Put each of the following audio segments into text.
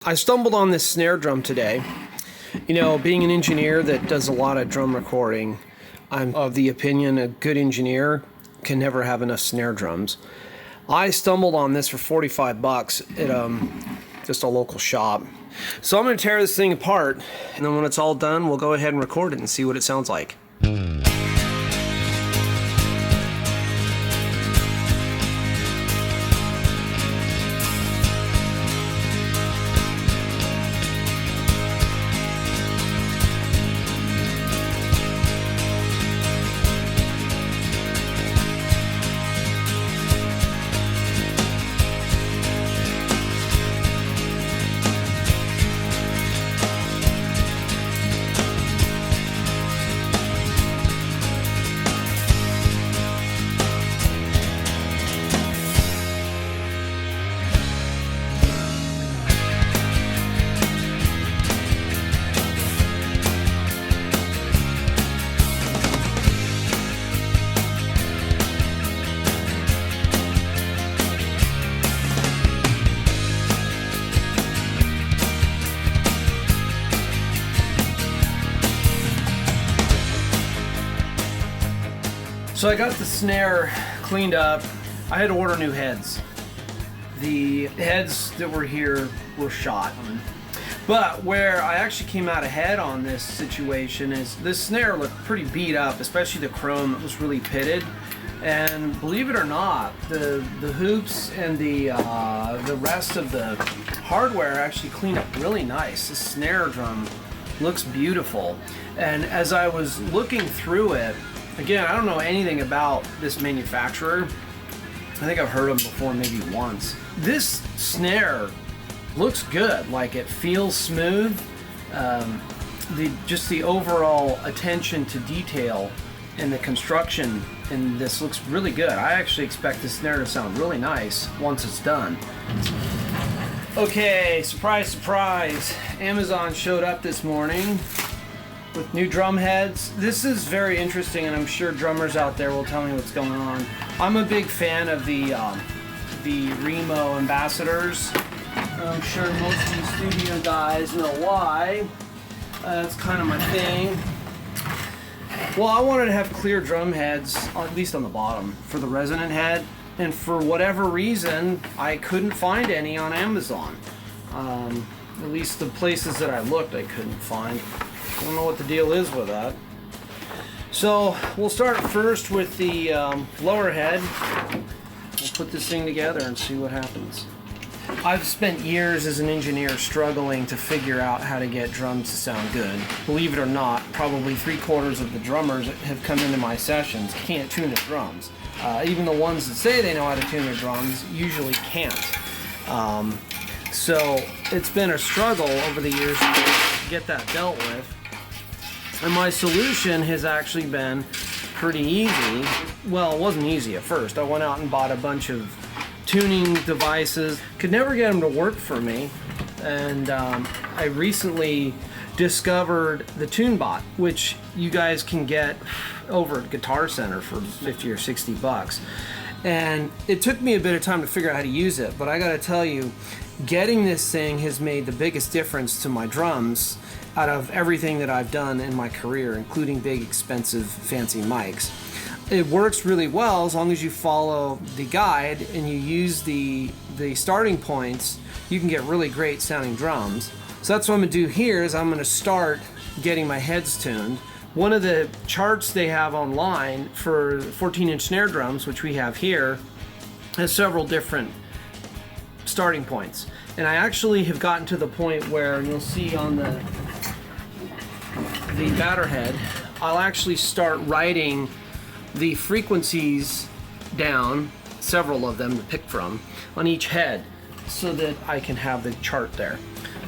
I stumbled on this snare drum today. You know, being an engineer that does a lot of drum recording, I'm of the opinion a good engineer can never have enough snare drums. I stumbled on this for 45 bucks at just a local shop. So I'm going to tear this thing apart, and then when it's all done, we'll go ahead and record it and see what it sounds like. So I got the snare cleaned up. I had to order new heads. The heads that were here were shot. But where I actually came out ahead on this situation is this snare looked pretty beat up, especially the chrome. It was really pitted. And believe it or not, the hoops and the rest of the hardware actually cleaned up really nice. The snare drum looks beautiful. And as I was looking through it, again, I don't know anything about this manufacturer. I think I've heard of them before, maybe once. This snare looks good. Like, it feels smooth. Just the overall attention to detail and the construction in this looks really good. I actually expect this snare to sound really nice once it's done. Okay, surprise, surprise. Amazon showed up this morning with new drum heads. This is very interesting, and I'm sure drummers out there will tell me what's going on. I'm a big fan of the Remo Ambassadors. I'm sure most of you studio guys know why. That's kind of my thing. Well, I wanted to have clear drum heads, at least on the bottom, for the resonant head, and for whatever reason, I couldn't find any on Amazon. At least the places that I looked, I couldn't find. I don't know what the deal is with that. So we'll start first with the lower head. We'll put this thing together and see what happens. I've spent years as an engineer struggling to figure out how to get drums to sound good. Believe it or not, probably 3/4 of the drummers that have come into my sessions can't tune their drums. Even the ones that say they know how to tune their drums usually can't. So it's been a struggle over the years to get that dealt with. And my solution has actually been pretty easy. Well, it wasn't easy at first. I went out and bought a bunch of tuning devices. Could never get them to work for me. And I recently discovered the TuneBot, which you guys can get over at Guitar Center for 50 or 60 bucks. And it took me a bit of time to figure out how to use it, but I gotta tell you, getting this thing has made the biggest difference to my drums out of everything that I've done in my career, including big, expensive, fancy mics. It works really well as long as you follow the guide and you use the starting points. You can get really great sounding drums. So that's what I'm gonna do here is I'm gonna start getting my heads tuned. One of the charts they have online for 14-inch snare drums, which we have here, has several different starting points. And I actually have gotten to the point where, and you'll see on the batter head, I'll actually start writing the frequencies down, several of them to pick from, on each head so that I can have the chart there.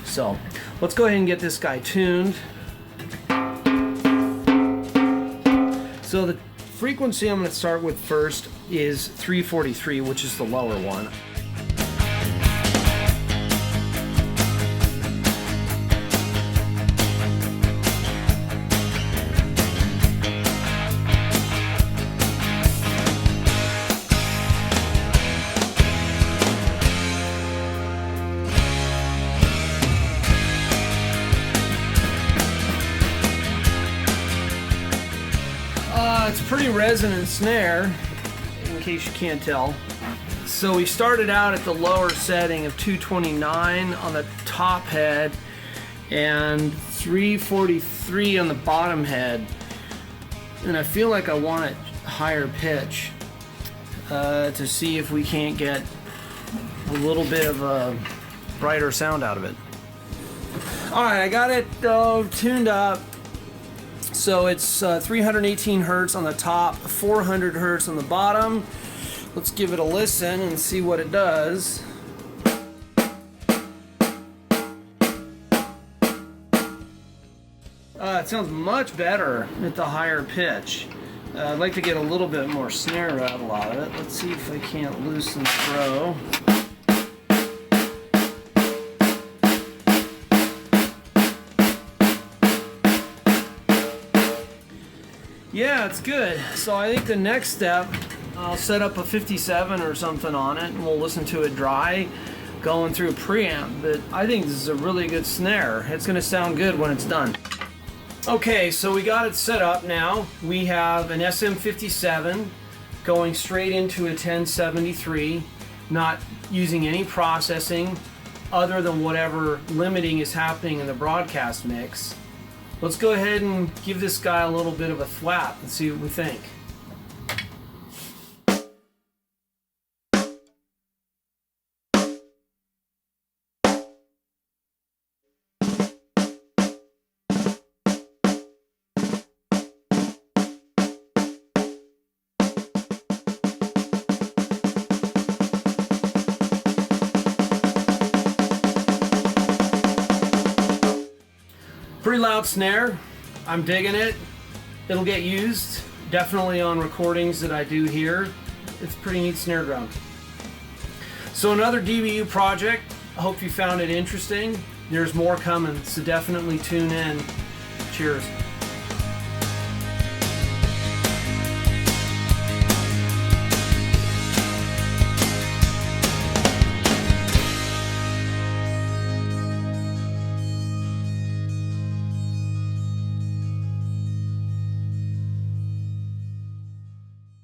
So let's go ahead and get this guy tuned. So the frequency I'm going to start with first is 343, which is the lower one. resonant snare, in case you can't tell. So we started out at the lower setting of 229 on the top head and 343 on the bottom head. And I feel like I want it higher pitch to see if we can't get a little bit of a brighter sound out of it. Alright, I got it tuned up. So it's 318 hertz on the top, 400 hertz on the bottom. Let's give it a listen and see what it does. It sounds much better at the higher pitch. I'd like to get a little bit more snare rattle out of it. Let's see if I can't loosen the throw. Yeah, it's good. So I think the next step, I'll set up a 57 or something on it and we'll listen to it dry, going through a preamp. But I think this is a really good snare. It's going to sound good when it's done. Okay, so we got it set up now. We have an SM57 going straight into a 1073, not using any processing other than whatever limiting is happening in the broadcast mix. Let's go ahead and give this guy a little bit of a thwap and see what we think. Pretty loud snare. I'm digging it. It'll get used definitely on recordings that I do here. It's a pretty neat snare drum. So another DBU project. I hope you found it interesting. There's more coming, so definitely tune in. Cheers.